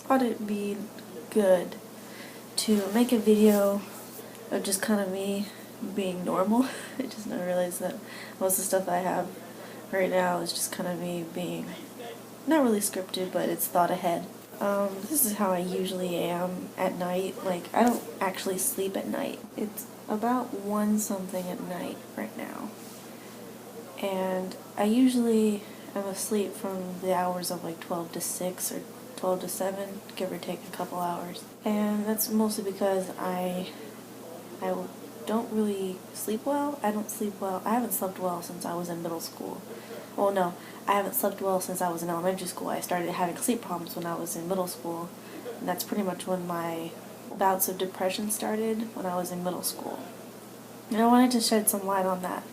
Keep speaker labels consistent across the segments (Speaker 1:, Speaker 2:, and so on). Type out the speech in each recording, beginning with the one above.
Speaker 1: thought it'd be good to make a video of just kind of me being normal. I just now realized that most of the stuff I have right now is just kind of me being not really scripted, but it's thought ahead. This is how I usually am at night. Like, I don't actually sleep at night. It's about 1 something at night right now. And I usually am asleep from the hours of like 12 to 6 or 12 to 7, give or take a couple hours. And that's mostly because I don't really sleep well. I don't sleep well. I haven't slept well since I was in middle school. Well, no, I haven't slept well since I was in elementary school. I started having sleep problems when I was in middle school. And that's pretty much when my bouts of depression started, when I was in middle school. And I wanted to shed some light on that.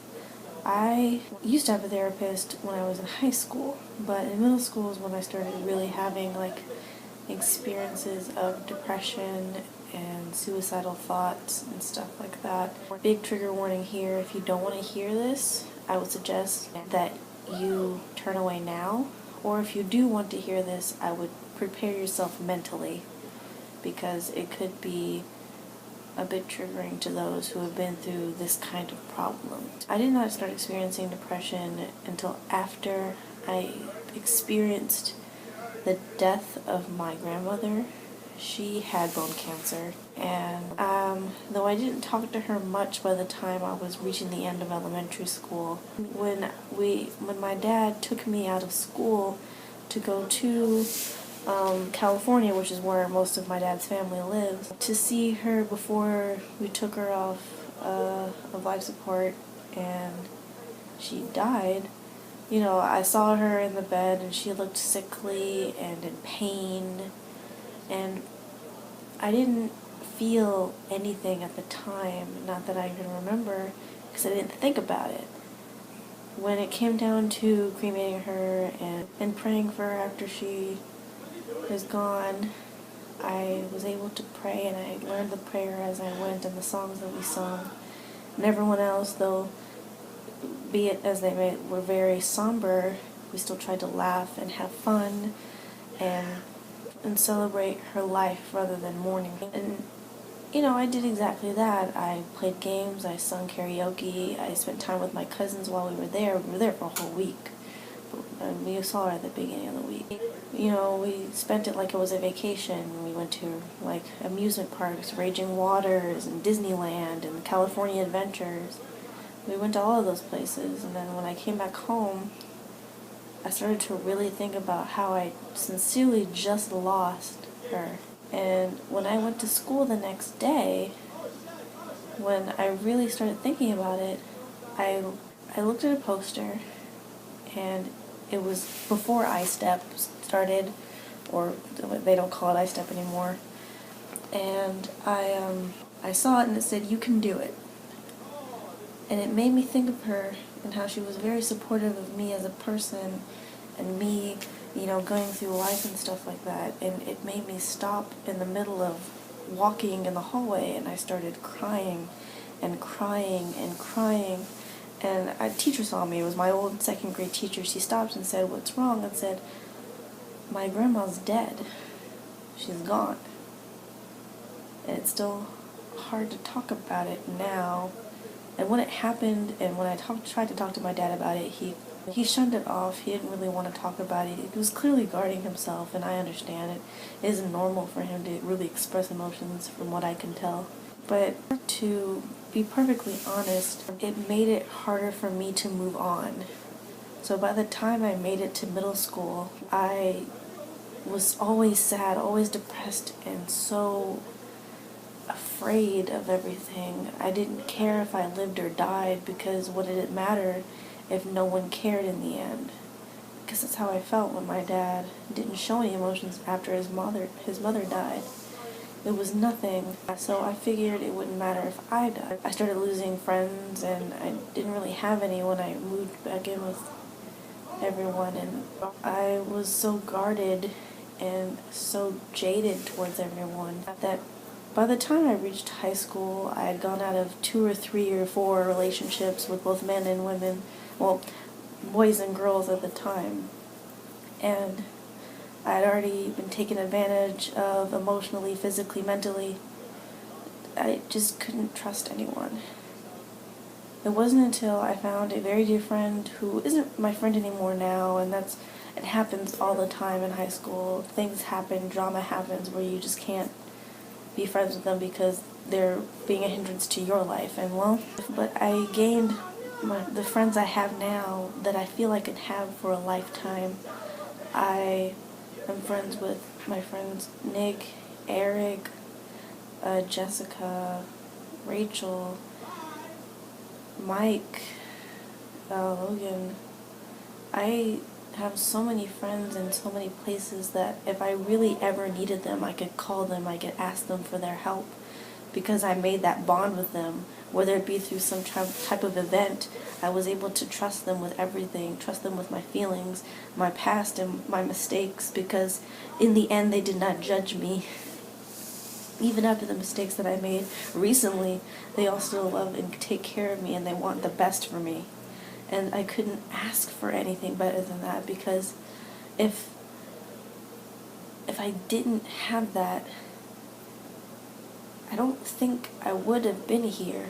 Speaker 1: I used to have a therapist when I was in high school, but in middle school is when I started really having like experiences of depression and suicidal thoughts and stuff like that. Big trigger warning here: if you don't want to hear this, I would suggest that you turn away now, or if you do want to hear this, I would prepare yourself mentally, because it could be a bit triggering to those who have been through this kind of problem. I did not start experiencing depression until after I experienced the death of my grandmother. She had bone cancer, and though I didn't talk to her much by the time I was reaching the end of elementary school, when my dad took me out of school to go to California, which is where most of my dad's family lives, to see her before we took her off of life support and she died. You know, I saw her in the bed and she looked sickly and in pain, and I didn't feel anything at the time, not that I can remember, because I didn't think about it. When it came down to cremating her and praying for her after she was gone, I was able to pray, and I learned the prayer as I went and the songs that we sung. And everyone else, though, be it as they may, were very somber, we still tried to laugh and have fun and celebrate her life rather than mourning. And, you know, I did exactly that. I played games, I sung karaoke, I spent time with my cousins while we were there. We were there for a whole week. And we saw her at the beginning of the week. You know, we spent it like it was a vacation. We went to, like, amusement parks, Raging Waters, and Disneyland, and California Adventures. We went to all of those places, and then when I came back home, I started to really think about how I sincerely just lost her. And when I went to school the next day, when I really started thinking about it, I looked at a poster, and it was before iStep started, or they don't call it iStep anymore. And I saw it, and it said, "You can do it." And it made me think of her and how she was very supportive of me as a person and me, you know, going through life and stuff like that. And it made me stop in the middle of walking in the hallway, and I started crying and crying and crying. And a teacher saw me. It was my old 2nd grade teacher. She stopped and said, "What's wrong?" and said, "My grandma's dead. She's gone." And it's still hard to talk about it now. And when it happened, and when I tried to talk to my dad about it, he shunned it off. He didn't really want to talk about it. He was clearly guarding himself, and I understand it. It isn't normal for him to really express emotions, from what I can tell. But to be perfectly honest, it made it harder for me to move on. So by the time I made it to middle school, I was always sad, always depressed, and so afraid of everything. I didn't care if I lived or died, because what did it matter if no one cared in the end? Because that's how I felt when my dad didn't show any emotions after his mother died. It was nothing, so I figured it wouldn't matter if I died. I started losing friends, and I didn't really have any when I moved back in with everyone, and I was so guarded and so jaded towards everyone that by the time I reached high school, I had gone out of 2 or 3 or 4 relationships with both men and women, well, boys and girls at the time. And I'd already been taken advantage of emotionally, physically, mentally. I just couldn't trust anyone. It wasn't until I found a very dear friend who isn't my friend anymore now, and it happens all the time in high school. Things happen, drama happens where you just can't be friends with them because they're being a hindrance to your life. And well, but I gained the friends I have now that I feel I could have for a lifetime. I am friends with my friends Nick, Eric, Jessica, Rachel, Mike, Logan. I have so many friends in so many places that if I really ever needed them, I could call them, I could ask them for their help, because I made that bond with them, whether it be through some type of event. I was able to trust them with everything, trust them with my feelings, my past, and my mistakes, because in the end they did not judge me. Even after the mistakes that I made recently, they all still love and take care of me, and they want the best for me. And I couldn't ask for anything better than that, because if I didn't have that, I don't think I would have been here.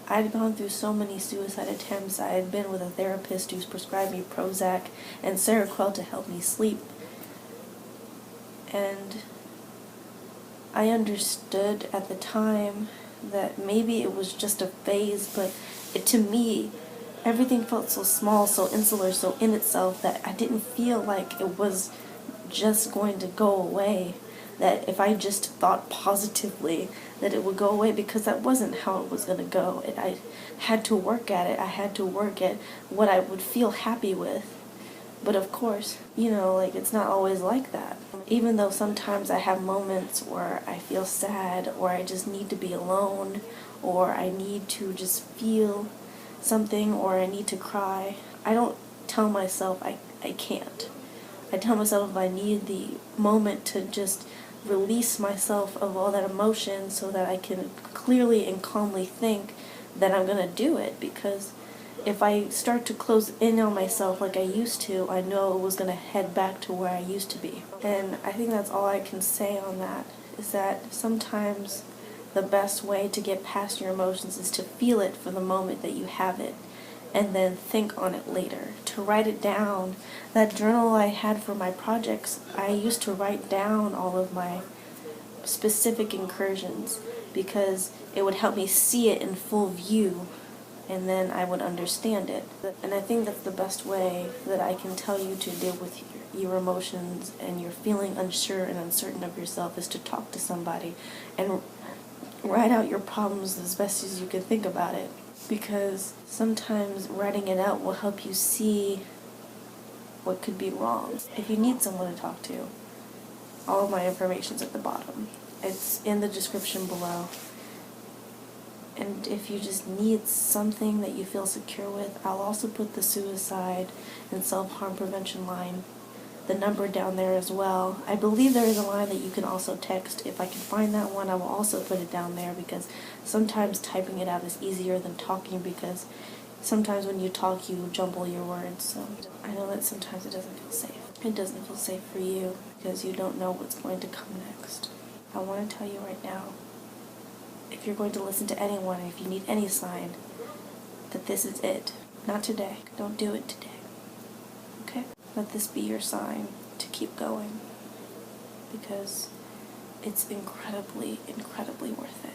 Speaker 1: I'd gone through so many suicide attempts. I had been with a therapist who's prescribed me Prozac and Seroquel to help me sleep. And I understood at the time that maybe it was just a phase, but to me, everything felt so small, so insular, so in itself, that I didn't feel like it was just going to go away. That if I just thought positively, that it would go away, because that wasn't how it was going to go. I had to work at it. I had to work at what I would feel happy with. But of course, it's not always like that. Even though sometimes I have moments where I feel sad, or I just need to be alone, or I need to just feel something, or I need to cry, I don't tell myself I can't. I tell myself if I need the moment to just release myself of all that emotion so that I can clearly and calmly think, that I'm going to do it, because if I start to close in on myself like I used to, I know it was going to head back to where I used to be. And I think that's all I can say on that, is that sometimes the best way to get past your emotions is to feel it for the moment that you have it, and then think on it later, to write it down. That journal I had for my projects, I used to write down all of my specific incursions, because it would help me see it in full view, and then I would understand it. And I think that's the best way that I can tell you to deal with your emotions and you're feeling unsure and uncertain of yourself, is to talk to somebody and write out your problems as best as you can think about it. Because sometimes writing it out will help you see what could be wrong. If you need someone to talk to, all of my information's at the bottom. It's in the description below. And if you just need something that you feel secure with, I'll also put the suicide and self-harm prevention line, the number down there as well. I believe there is a line that you can also text. If I can find that one, I will also put it down there, because sometimes typing it out is easier than talking, because sometimes when you talk you jumble your words. So I know that sometimes it doesn't feel safe. It doesn't feel safe for you, because you don't know what's going to come next. I want to tell you right now, if you're going to listen to anyone, if you need any sign, that this is it. Not today. Don't do it today. Okay? Let this be your sign to keep going, because it's incredibly, incredibly worth it.